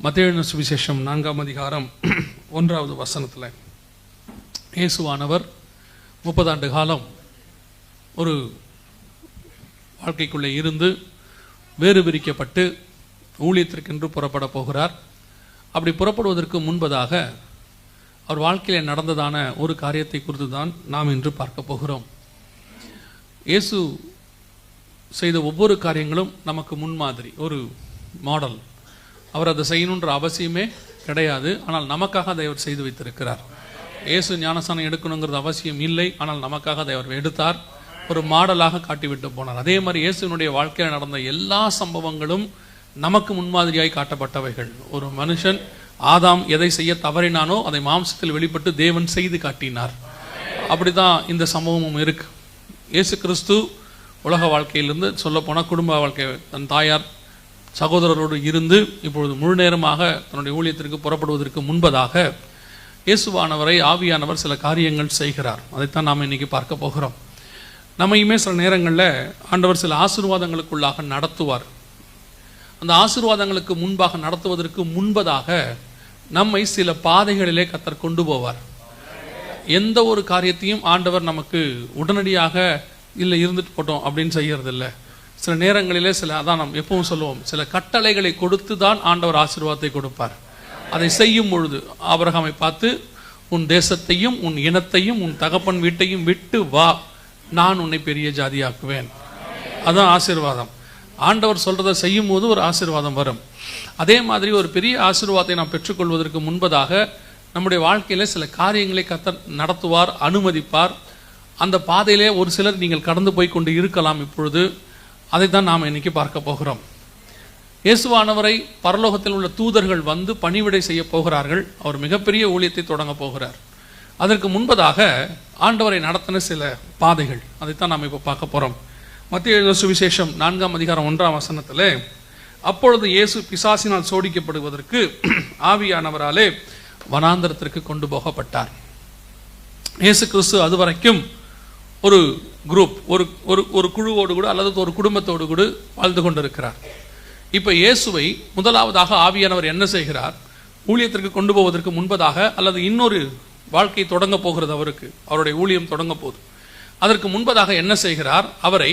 மத்தேயு சுவிசேஷம் 4ஆம் அதிகாரம் 1வது வசனத்தில் இயேசுவானவர் 30 ஆண்டு காலம் ஒரு வாழ்க்கைக்குள்ளே இருந்து வேறு பிரிக்கப்பட்டு ஊழியத்திற்கென்று புறப்பட போகிறார். அப்படி புறப்படுவதற்கு முன்பதாக அவர் வாழ்க்கையில் நடந்ததான ஒரு காரியத்தை குறித்து தான் நாம் இன்று பார்க்க போகிறோம். இயேசு செய்த ஒவ்வொரு காரியங்களும் நமக்கு முன்மாதிரி, ஒரு மாடல். அவர் அதை செய்யணுன்ற அவசியமே கிடையாது, ஆனால் நமக்காக அதை அவர் செய்து வைத்திருக்கிறார். இயேசு ஞானஸ்நானம் எடுக்கணுங்கிறது அவசியம் இல்லை, ஆனால் நமக்காக அதை அவர் எடுத்தார், ஒரு மாடலாக காட்டிவிட்டு போனார். அதே மாதிரி இயேசுனுடைய வாழ்க்கையில் நடந்த எல்லா சம்பவங்களும் நமக்கு முன்மாதிரியாய் காட்டப்பட்டவைகள். ஒரு மனுஷன் ஆதாம் எதை செய்ய தவறினானோ அதை மாம்சத்தில் வெளிப்பட்டு தேவன் செய்து காட்டினார். அப்படிதான் இந்த சம்பவமும் இருக்கு. இயேசு கிறிஸ்து உலக வாழ்க்கையிலிருந்து சொல்லப்போனால் குடும்ப வாழ்க்கை, தன் தாயார் சகோதரரோடு இருந்து இப்பொழுது முழு நேரமாக தன்னுடைய ஊழியத்திற்கு புறப்படுவதற்கு முன்பதாக இயேசுவானவரை ஆவியானவர் சில காரியங்கள் செய்கிறார். அதைத்தான் நாம் இன்னைக்கு பார்க்க போகிறோம். நம்மையுமே சில நேரங்களில் ஆண்டவர் சில ஆசீர்வாதங்களுக்குள்ளாக நடத்துவார். அந்த ஆசீர்வாதங்களுக்கு முன்பாக நடத்துவதற்கு முன்பதாக நம்மை சில பாதைகளிலே கர்த்தர் கொண்டு போவார். எந்த ஒரு காரியத்தையும் ஆண்டவர் நமக்கு உடனடியாக இல்லை இருந்துட்டு போட்டோம் அப்படின்னு செய்யறதில்லை. சில நேரங்களிலே அதான் நாம் எப்பவும் சொல்லுவோம், சில கட்டளைகளை கொடுத்து தான் ஆண்டவர் ஆசீர்வாதத்தை கொடுப்பார். அதை செய்யும் பொழுது ஆபிரகாமை பார்த்து, உன் தேசத்தையும் உன் இனத்தையும் உன் தகப்பன் வீட்டையும் விட்டு வா, நான் உன்னை பெரிய ஜாதியாக்குவேன். அதுதான் ஆசீர்வாதம். ஆண்டவர் சொல்றதை செய்யும் போது ஒரு ஆசீர்வாதம் வரும். அதே மாதிரி ஒரு பெரிய ஆசீர்வாதத்தை நாம் பெற்றுக்கொள்வதற்கு முன்பதாக நம்முடைய வாழ்க்கையில சில காரியங்களை கர்த்தர் நடத்துவார், அனுமதிப்பார். அந்த பாதையிலே ஒரு சிலர் நீங்கள் கடந்து போய் கொண்டு இருக்கலாம். இப்பொழுது அதைத்தான் நாம் இன்னைக்கு பார்க்க போகிறோம். இயேசுவானவரை பரலோகத்தில் உள்ள தூதர்கள் வந்து பணிவிடை செய்ய போகிறார்கள். அவர் மிகப்பெரிய ஊழியத்தை தொடங்க போகிறார். அதற்கு முன்பதாக ஆண்டவரை நடத்தின சில பாதைகள், அதைத்தான் நாம் இப்போ பார்க்க போறோம். மத்தேயு சுவிசேஷம் 4ஆம் அதிகாரம் 1ஆம் வசனத்திலே, அப்பொழுது இயேசு பிசாசினால் சோடிக்கப்படுவதற்கு ஆவியானவராலே வனாந்தரத்திற்கு கொண்டு போகப்பட்டார். இயேசு கிறிஸ்து அதுவரைக்கும் ஒரு குரூப், ஒரு குழுவோடு கூட அல்லது ஒரு குடும்பத்தோடு கூட வாழ்ந்து கொண்டிருக்கிறார். இப்ப இயேசுவை முதலாவதாக ஆவியானவர் என்ன செய்கிறார்? ஊழியத்திற்கு கொண்டு போவதற்கு முன்பதாக, அல்லது இன்னொரு வாழ்க்கை தொடங்க போகிறது, அவருடைய ஊழியம் தொடங்க போகுது. அதற்கு முன்பதாக என்ன செய்கிறார்? அவரை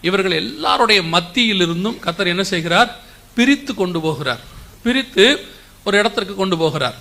இவர்கள் எல்லாருடைய மத்தியிலிருந்தும் கர்த்தர் என்ன செய்கிறார்? பிரித்து கொண்டு போகிறார். பிரித்து ஒரு இடத்திற்கு கொண்டு போகிறார்.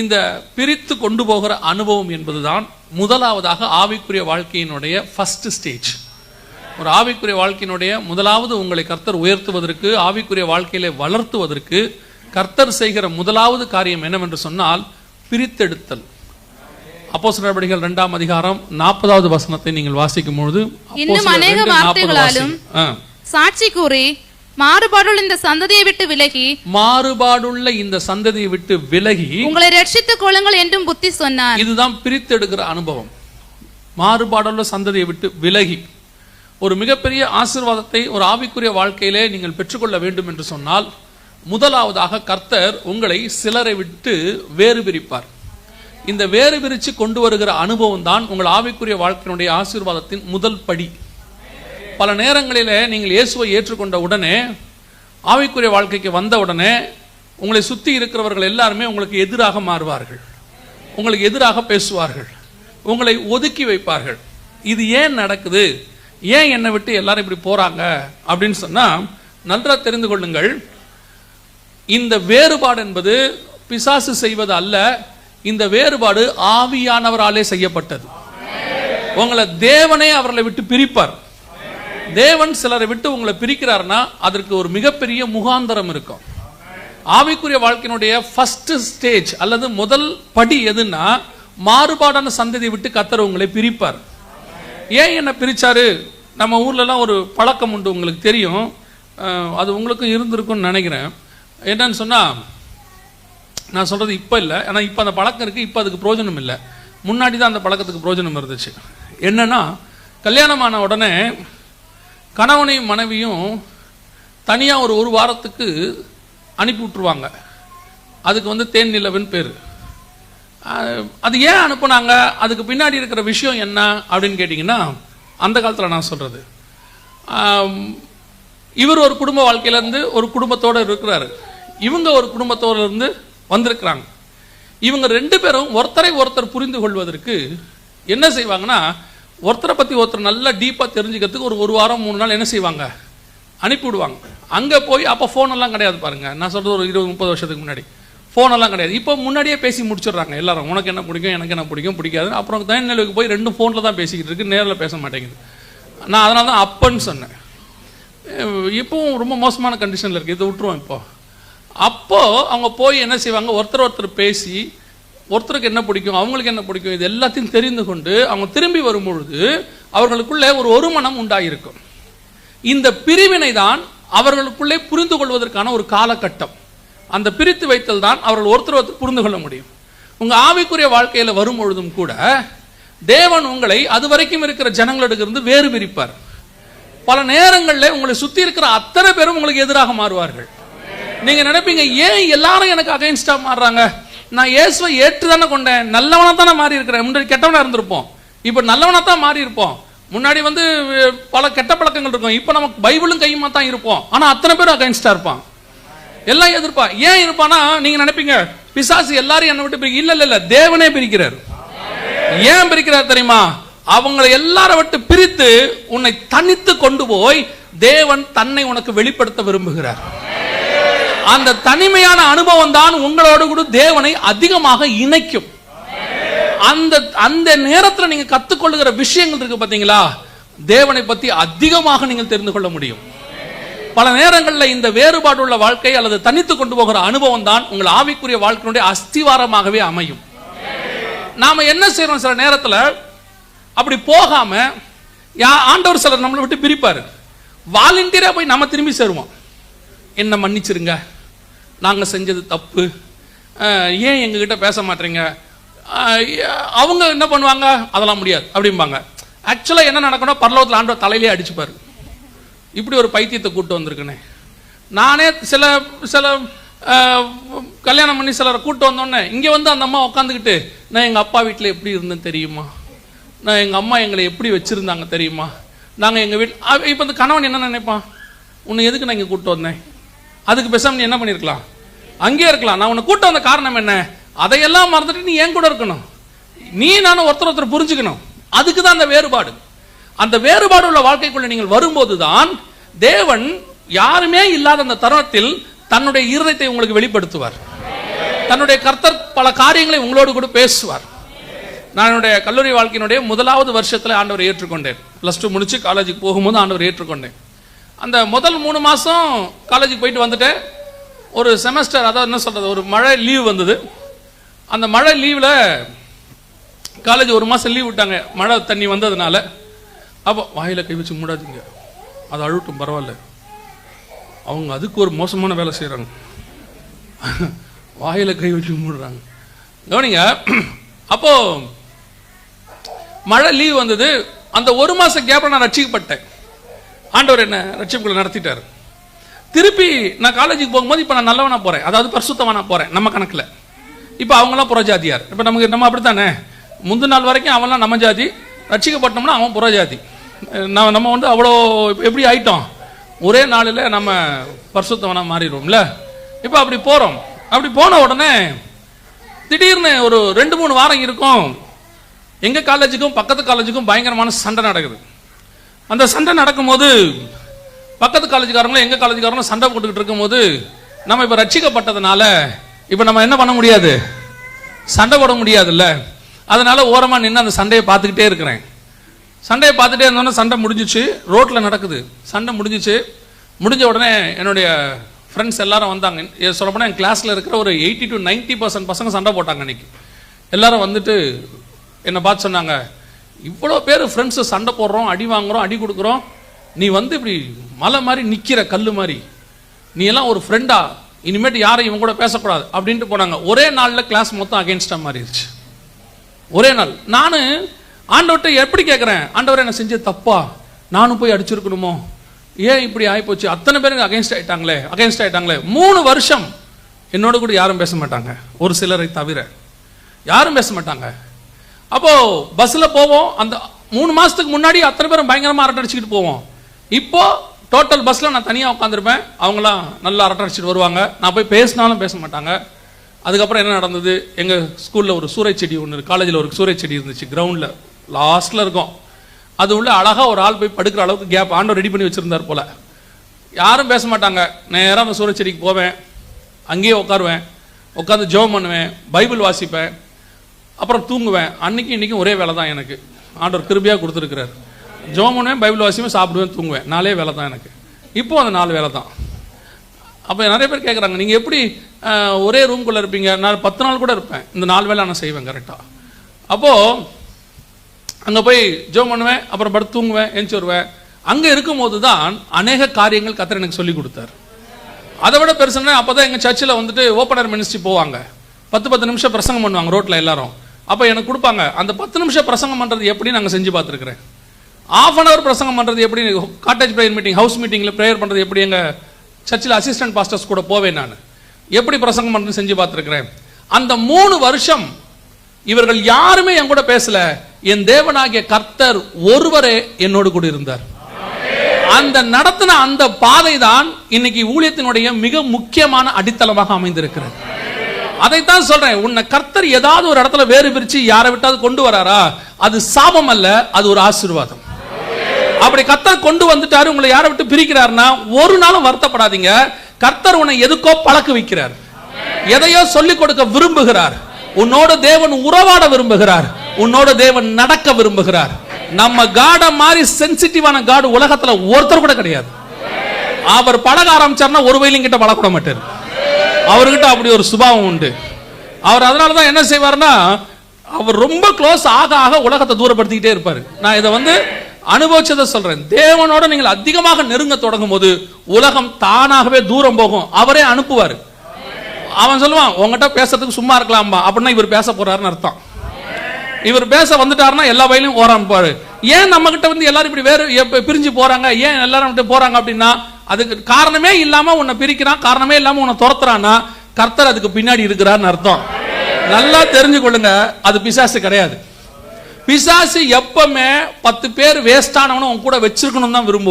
இந்த பிரித்து கொண்டு போகிற அனுபவம் என்பதுதான் முதலாவதாக ஆவிக்குரிய வாழ்க்கையினுடைய ஃபர்ஸ்ட் ஸ்டேஜ். ஒரு ஆவிக்குரிய வாழ்க்கையினுடைய முதலாவது உங்களை கர்த்தர் உயர்த்துவதற்கு, ஆவிக்குரிய வாழ்க்கையிலே வளர்த்துவதற்கு கர்த்தர் செய்கிற முதலாவது காரியம் என்னவென்று சொன்னால் பிரித்தெடுத்தல். அப்போஸ்தலர் நடபடிகள் 2ஆம் அதிகாரம் 40வது வசனத்தை நீங்கள் வாசிக்கும் பொழுது, இன்னும் அநேக வார்த்தைகளாலும் சாட்சி கூறி மாறுபாடுள்ள இந்த சந்ததியை விட்டு விலகி உங்களை ரட்சித்துக் கொள்ளுங்கள் என்றும் புத்தி சொன்னார். இதுதான் பிரித்தெடுக்கிற அனுபவம். மாறுபாடுள்ள சந்ததியை விட்டு விலகி ஒரு மிகப்பெரிய ஆசீர்வாதத்தை ஒரு ஆவிக்குரிய வாழ்க்கையிலே நீங்கள் பெற்றுக்கொள்ள வேண்டும் என்று சொன்னால், முதலாவதாக கர்த்தர் உங்களை சிலரை விட்டு வேறு பிரிப்பார். இந்த வேறு பிரிச்சு கொண்டு வருகிற அனுபவம் தான் உங்கள் ஆவிக்குரிய வாழ்க்கையினுடைய ஆசீர்வாதத்தின் முதல் படி. பல நேரங்களிலே நீங்கள் இயேசுவை ஏற்றுக்கொண்ட உடனே, ஆவிக்குரிய வாழ்க்கைக்கு வந்த உடனே உங்களை சுற்றி இருக்கிறவர்கள் எல்லாருமே உங்களுக்கு எதிராக மாறுவார்கள், உங்களுக்கு எதிராக பேசுவார்கள், உங்களை ஒதுக்கி வைப்பார்கள். இது ஏன் நடக்குது? ஏன் என்னை விட்டு எல்லாரும் இப்படி போறாங்க அப்படின்னு சொன்னா, நன்றா தெரிந்து கொள்ளுங்கள், இந்த வேறுபாடு என்பது பிசாசு செய்வது அல்ல. இந்த வேறுபாடு ஆவியானவராலே செய்யப்பட்டது. உங்களை தேவனே அவர்களை விட்டு பிரிப்பார். தேவன் சிலரை விட்டு உங்களை பிரிக்கிறார்னா அதற்கு ஒரு மிகப்பெரிய முகாந்தரம் இருக்கும். ஆவிக்குரிய வாழ்க்கையினுடைய ஃபர்ஸ்ட் ஸ்டேஜ் அல்லது முதல் படி எதுன்னா, மாறுபாடான சந்ததியை விட்டு கர்த்தர் உங்களை பிரிப்பார். ஏன் என்ன பிரிச்சாரு? நம்ம ஊர்லலாம் ஒரு பழக்கம் உண்டு, உங்களுக்கு தெரியும், அது உங்களுக்கும் இருந்திருக்கும்னு நினைக்கிறேன். என்னன்னு சொன்னா, நான் சொல்றது இப்ப இல்லை, ஏன்னா இப்ப அந்த பழக்கம் இருக்கு, இப்ப அதுக்கு பிரயோஜனம் இல்லை. முன்னாடி தான் அந்த பழக்கத்துக்கு பிரயோஜனம் இருந்துச்சு. என்னன்னா, கல்யாணமான உடனே கணவனையும் மனைவியும் தனியா ஒரு வாரத்துக்கு அனுப்பி விட்டுருவாங்க. அதுக்கு தேன் நிலவுன்னு பேரு. அது ஏன் அனுப்புனாங்க? அதுக்கு பின்னாடி இருக்கிற விஷயம் என்ன அப்படின்னு கேட்டீங்கன்னா, அந்த காலத்துல நான் சொல்றது, இவர் ஒரு குடும்ப வாழ்க்கையிலேருந்து ஒரு குடும்பத்தோடு இருக்கிறாரு. இவங்க ஒரு குடும்பத்தோடு இருந்து வந்திருக்கிறாங்க. இவங்க 2 பேரும் ஒருத்தரை ஒருத்தர் புரிந்து கொள்வதற்கு என்ன செய்வாங்கன்னா, ஒருத்தரை பற்றி ஒருத்தர் நல்லா டீப்பாக தெரிஞ்சுக்கிறதுக்கு ஒரு வாரம் 3 நாள் என்ன செய்வாங்க, அனுப்பிவிடுவாங்க. அங்கே போய் அப்போ ஃபோனெல்லாம் கிடையாது பாருங்க. நான் சொல்கிறது ஒரு 20-30 வருஷத்துக்கு முன்னாடி ஃபோனெல்லாம் கிடையாது. இப்போ முன்னாடியே பேசி முடிச்சிடுறாங்க எல்லாரும். உனக்கு என்ன பிடிக்கும், எனக்கு என்ன பிடிக்காது. அப்புறம் தனிநிலைக்கு போய் 2 ஃபோனில் தான் பேசிக்கிட்டு இருக்கு, நேரில் பேச மாட்டேங்குது. நான் அதனால தான் அப்பன்னு சொன்னேன். இப்போவும் ரொம்ப மோசமான கண்டிஷனில் இருக்குது, இதை விட்டுருவோம். அப்போது அவங்க போய் என்ன செய்வாங்க, ஒருத்தர் பேசி ஒருத்தருக்கு என்ன பிடிக்கும், அவங்களுக்கு என்ன பிடிக்கும், இது எல்லாத்தையும் தெரிந்து கொண்டு அவங்க திரும்பி வரும்பொழுது அவர்களுக்குள்ளே ஒரு மனம் உண்டாயிருக்கும். இந்த பிரிவினை தான் அவர்களுக்குள்ளே புரிந்து கொள்வதற்கான ஒரு காலகட்டம். அந்த பிரித்து வைத்தல் தான் அவர்கள் ஒருத்தர் புரிந்து கொள்ள முடியும். உங்க ஆவிக்குரிய வாழ்க்கையில் வரும் பொழுதும் கூட தேவன் உங்களை அது வரைக்கும் இருக்கிற ஜனங்களிடமிருந்து வேறு பிரிப்பார். பல நேரங்களில் உங்களை சுற்றி இருக்கிற அத்தனை பேரும் உங்களுக்கு எதிராக மாறுவார்கள். நீங்க நினைப்பீங்க, ஏன் எல்லாரும் எனக்கு அகைன்ஸ்டா மாறுறாங்க? நான் இயேசுவை ஏற்று தானே கொண்டேன், நல்லவனா தானே மாறி இருக்கிறேன். முன்னாடி கெட்டவனா இருந்திருப்போம், இப்போ நல்லவனா தான் மாறி இருப்போம். முன்னாடி பல கெட்ட பழக்கங்கள் இருக்கும், இப்போ நமக்கு பைபிளும் கையுமா தான் இருப்போம். ஆனா அத்தனை பேரும் அகைன்ஸ்டா இருப்பான், எல்லாம் எதிர்ப்பா. ஏன் இருப்பானா, நீங்க நினைப்பீங்க பிசாசு எல்லாரும் என்னை விட்டு பிரிக்க. இல்ல தேவனே பிரிக்கிறார். ஏன் பிரிக்கிறார் தெரியுமா? அவங்களை எல்லாரை விட்டு பிரித்து உன்னை தனித்து கொண்டு போய் தேவன் தன்னை உனக்கு வெளிப்படுத்த விரும்புகிறார். அந்த தனிமையான அனுபவம் தான் உங்களோடு கூட தேவனை அதிகமாக இணைக்கும். அந்த நேரத்தில் நீங்க கத்துக்கொள்ளுகிற விஷயங்கள் இருக்கு பாத்தீங்களா, தேவனை பத்தி அதிகமாக நீங்கள் தெரிந்து கொள்ள முடியும். பல நேரங்களில் இந்த வேறுபாடு உள்ள வாழ்க்கை அல்லது தனித்து கொண்டு போகிற அனுபவம் தான் உங்கள் ஆவிக்குரிய வாழ்க்கையினுடைய அஸ்திவாரமாகவே அமையும். நாம என்ன செய்யறோம், சில நேரத்தில் அப்படி போகாம ஆண்டவர் சிலர் நம்மளை விட்டு பிரிப்பாரு. வாலண்டியரா போய் நம்ம திரும்பி சேருவோம். என்ன மன்னிச்சிருங்க, நாங்க செஞ்சது தப்பு, ஏன் எங்ககிட்ட பேச மாட்டீங்க. அவங்க என்ன பண்ணுவாங்க, அதெல்லாம் முடியாது அப்படிம்பாங்க. ஆக்சுவலா என்ன நடக்கணும், பரலோகத்தில் ஆண்டவர் தலையிலே அடிச்சுப்பாரு. இப்படி ஒரு பைத்தியத்தை கூட்டு வந்திருக்கனே. நானே சில கல்யாணம் பண்ணி சிலரை கூட்டு வந்தோடனே இங்கே அந்த அம்மா உட்காந்துக்கிட்டு, நான் எங்கள் அப்பா வீட்டில் எப்படி இருந்தேன் தெரியுமா, நான் எங்கள் அம்மா எங்களை எப்படி வச்சுருந்தாங்க தெரியுமா, நாங்கள் எங்கள் வீட்டில். இப்போ இந்த கணவன் என்ன நினைப்பான், உன்னை எதுக்கு நான் இங்கே கூப்பிட்டு வந்தேன், அதுக்கு பேசாம நீ என்ன பண்ணியிருக்கலாம், அங்கேயே இருக்கலாம். நான் உன்னை கூப்பிட்டு வந்த காரணம் என்ன, அதையெல்லாம் மறந்துட்டு நீ ஏன் கூட இருக்கணும், நீ நானும் ஒருத்தர் புரிஞ்சுக்கணும். அதுக்கு தான் அந்த வேறுபாடு. அந்த வேறுபாடு உள்ள வாழ்க்கைக்குள்ள நீங்கள் வரும்போது தான் தேவன் யாருமே இல்லாத அந்த தருணத்தில் தன்னுடைய இருதயத்தை உங்களுக்கு வெளிப்படுத்துவார். தன்னுடைய கர்த்தர் பல காரியங்களை உங்களோடு கூட பேசுவார். நான் என்னுடைய கல்லூரி வாழ்க்கையினுடைய 1வது வருஷத்துல ஆண்டவரை ஏற்றுக்கொண்டேன். +2 முடிச்சு காலேஜுக்கு போகும்போது ஆண்டவரை ஏற்றுக்கொண்டேன். அந்த முதல் 3 மாசம் காலேஜுக்கு போயிட்டு வந்துட்டேன். ஒரு செமஸ்டர், அதாவது என்ன சொல்றது, ஒரு மழை லீவ் வந்தது. அந்த மழை லீவ்ல காலேஜ் 1 மாசம் லீவ் விட்டாங்க, மழை தண்ணி வந்ததுனால. அப்போ வாயில கை வச்சு மூடாதீங்க, அது அழுட்டும், பரவாயில்ல. அவங்க அதுக்கு ஒரு மோசமான வேலை செய்யறாங்க, வாயில கை வச்சு மூடுறாங்க. கவனிங்க, அப்போ மழை லீவ் வந்தது. அந்த 1 மாசம் கேப்ல நான் ரட்சிக்கப்பட்டேன். ஆண்டவர் என்ன ரட்சிப்புக்குள்ள நடத்திட்டாரு. திருப்பி நான் காலேஜுக்கு போகும்போது இப்போ நான் நல்லவனா போறேன், அதாவது பரிசுத்தவனா போறேன் நம்ம கணக்கில். இப்போ அவங்களாம் புறஜாதியார். இப்போ நம்ம அப்படித்தானே, முந்தின நாள் வரைக்கும் அவன்லாம் நம்ம ஜாதி, ரட்சிக்கப்பட்டோம்னா அவன் புறஜாதி. நம்ம அவ்வளோ எப்படி ஆயிட்டோம், ஒரே நாளில் நம்ம பரிசுத்தவனா மாறிடுவோம்ல. இப்போ அப்படி போறோம். அப்படி போன உடனே திடீர்னு ஒரு 2-3 வாரம் இருக்கும், எங்க காலேஜுக்கும் பக்கத்து காலேஜுக்கும் பயங்கரமான சண்டை நடக்குது. அந்த சண்டை நடக்கும்போது பக்கத்து காலேஜுக்காரங்களும் எங்க காலேஜுக்காரங்களும் சண்டை போட்டுக்கிட்டு இருக்கும்போது, நம்ம இப்ப ரட்சிக்கப்பட்டதுனால இப்ப நம்ம என்ன பண்ண முடியாது, சண்டை போட முடியாதுல்ல. அதனால ஓரமா நின்று அந்த சண்டையை பார்த்துக்கிட்டே இருக்கிறேன். சண்டையை பார்த்துட்டே இருந்தோன்னா சண்டை முடிஞ்சிச்சு, ரோட்ல நடக்குது. சண்டை முடிஞ்சிச்சு. முடிஞ்ச உடனே என்னுடைய ஃப்ரெண்ட்ஸ் எல்லாரும் வந்தாங்க. சொல்லப்போனால் என் கிளாஸ்ல இருக்கிற ஒரு 80 to 90% பசங்க சண்டை போட்டாங்க அன்னைக்கு. எல்லாரும் வந்துட்டு என்னை பார்த்து சொன்னாங்க, இவ்வளோ பேர் ஃப்ரெண்ட்ஸு சண்டை போடுறோம், அடி வாங்குறோம், அடி கொடுக்குறோம், நீ இப்படி மலை மாதிரி நிற்கிற கல் மாதிரி, நீ எல்லாம் ஒரு ஃப்ரெண்டா, இனிமேட்டு யாரும் இவங்க கூட பேசக்கூடாது அப்படின்ட்டு போனாங்க. ஒரே நாளில் கிளாஸ் மொத்தம் அகேன்ஸ்டா மாறிடுச்சு. ஒரே நாள். நான் ஆண்டவர்கிட்ட எப்படி கேட்குறேன், ஆண்டவர் என்ன செஞ்சது தப்பா, நானும் போய் அடிச்சிருக்கணுமோ, ஏன் இப்படி ஆகிப்போச்சு, அத்தனை பேருக்கு அகேன்ஸ்ட் ஆயிட்டாங்களே. 3 வருஷம் என்னோட கூட யாரும் பேச மாட்டாங்க, ஒரு சிலரை தவிர யாரும் பேச மாட்டாங்க. அப்போ பஸ்ல போவோம். அந்த 3 மாசத்துக்கு முன்னாடி அத்தனை பேரும் பயங்கரமா அரட்டை அடிச்சுக்கிட்டு போவோம். இப்போ டோட்டல் பஸ்ல நான் தனியா உட்காந்துருப்பேன், அவங்களாம் நல்லா அரட்டை அடிச்சுட்டு வருவாங்க, நான் போய் பேசினாலும் பேச மாட்டாங்க. அதுக்கப்புறம் என்ன நடந்தது, எங்க ஸ்கூல்ல ஒரு சூறை செடி ஒன்று, காலேஜில் ஒரு சூறை செடி இருந்துச்சு, கிரவுண்ட்ல லாஸ்ட்ல இருக்கும். அது உள்ள அழகா ஒரு ஆள் போய் படுக்கிற அளவுக்கு கேப் ஆண்டவர் ரெடி பண்ணி வச்சிருந்தார் போல. யாரும் பேச மாட்டாங்க. நேராக அந்த சூறை செடிக்கு போவேன், அங்கேயே உட்காருவேன், உட்காந்து ஜெபம் பண்ணுவேன், பைபிள் வாசிப்பேன், அப்புறம் தூங்குவேன். அன்னைக்கு இன்னைக்கும் ஒரே வேலை தான் எனக்கு, ஆண்டவர் கிருபையா கொடுத்துருக்கிறார். ஜெபம் பண்ணுவேன், பைபிள் வாசிப்பேன், சாப்பிடுவேன், தூங்குவேன். 4 வேலை தான் எனக்கு. இப்போ அந்த 4 வேலை தான். அப்போ நிறைய பேர் கேட்குறாங்க, நீங்கள் எப்படி ஒரே ரூம்குள்ளே இருப்பீங்க? நான் 10 நாள் கூட இருப்பேன், இந்த 4 வேலை நான் செய்வேன் கரெக்டாக. அப்போது அங்கே போய் ஜெபம் பண்ணுவேன், அப்புறம் படுத்து தூங்குவேன், எந்திச்சு வருவேன். அங்கே இருக்கும்போது தான் அநேக காரியங்கள் கர்த்தர் எனக்கு சொல்லி கொடுத்தார். அதை விட பெருசுன்னா அப்போ தான் எங்கள் சர்ச்சில் வந்துட்டு ஓப்பனர் மினிஸ்ட்ரி போவாங்க, 10 நிமிஷம் பிரசங்கம் பண்ணுவாங்க ரோட்டில் எல்லாரும். அப்போ எனக்கு கொடுப்பாங்க. அந்த 10 நிமிஷம் பிரசங்கம் பண்ணுறது எப்படி நாங்கள் செஞ்சு பார்த்துருக்குறேன். 1/2 hour பிரசங்கம் பண்ணுறது எப்படி, காட்டேஜ் ப்ரேயர் மீட்டிங், ஹவுஸ் மீட்டிங்கில் ப்ரேயர் பண்ணுறது எப்படி, எங்கள் சர்ச்சில் அசிஸ்டன்ட் பாஸ்டர்ஸ் கூட போவேன், நான் எப்படி பிரசங்கம் பண்ணுறது செஞ்சு பார்த்துருக்கிறேன். அந்த 3 வருஷம் இவர்கள் யாருமே என் கூட பேசல, என் தேவனாகிய கர்த்தர் ஒருவரே என்னோடு கூட இருந்தார். அந்த நடத்தின அந்த பாதை தான் இன்னைக்கு ஊழியத்தினுடைய மிக முக்கியமான அடித்தளமாக அமைந்திருக்கிறது. அதைத்தான் சொல்றேன், உன்னை கர்த்தர் ஏதாவது ஒரு இடத்துல வேறு பிரிச்சு யாரை விட்டாவது கொண்டு வராரா, அது சாபம் அல்ல, அது ஒரு ஆசீர்வாதம். அப்படி கர்த்தர் கொண்டு வந்துட்டாரு, உங்களை யாரை விட்டு பிரிக்கிறாருன்னா ஒரு நாளும் வருத்தப்படாதீங்க. கர்த்தர் உன்னை எதுக்கோ பழக்க வைக்கிறார், எதையோ சொல்லிக் கொடுக்க விரும்புகிறார், உன்னோட தேவன் உறவாட விரும்புகிறார், உன்னோட தேவன் நடக்க விரும்புகிறார். நம்ம காட மாதிரி சென்சிட்டிவான காடு உலகத்துல ஒருத்தர் கூட கிடையாது. அவர் பழக ஆரம்பிச்சார்னா ஒரு வயலின் கிட்ட பழக்கூட மாட்டார், அவர்கிட்ட அப்படி ஒரு சுபாவம் உண்டு. அவர் அதனாலதான் என்ன செய்வார்னா, அவர் ரொம்ப க்ளோஸ் ஆக ஆக உலகத்தை தூரப்படுத்திக்கிட்டே இருப்பாரு. நான் இதை அனுபவிச்சதை சொல்றேன். தேவனோட நீங்கள் அதிகமாக நெருங்க தொடங்கும் போது உலகம் தானாகவே தூரம் போகும், அவரே அனுப்புவார். அவன் சொல்லுவான், உங்ககிட்ட பேசுறதுக்கு சும்மா இருக்கலாம்பா, அப்படின்னா இவர் பேச போறாருன்னு அர்த்தம். இவர் பேச வந்துட்டாருன்னா எல்லா வயலையும் ஓராம்பாரு. ஏன் நம்ம கிட்ட எல்லாரும் இப்படி வேறு பிரிஞ்சு போறாங்க, ஏன் எல்லாரும் போறாங்க அப்படின்னா, அதுக்கு காரணமே இல்லாம உன்னை பிரிக்கிறான், காரணமே இல்லாம உன்னை துரத்துறான்னா கர்த்தர் அதுக்கு பின்னாடி இருக்கிறான்னு அர்த்தம். நல்லா தெரிஞ்சு கொள்ளுங்க, அது பிசாசு கிடையாது. பிசாசு எப்பவுமே 10 பேர் வேஸ்டானவனும் உன் கூட வச்சிருக்கணும் தான் விரும்புவான்.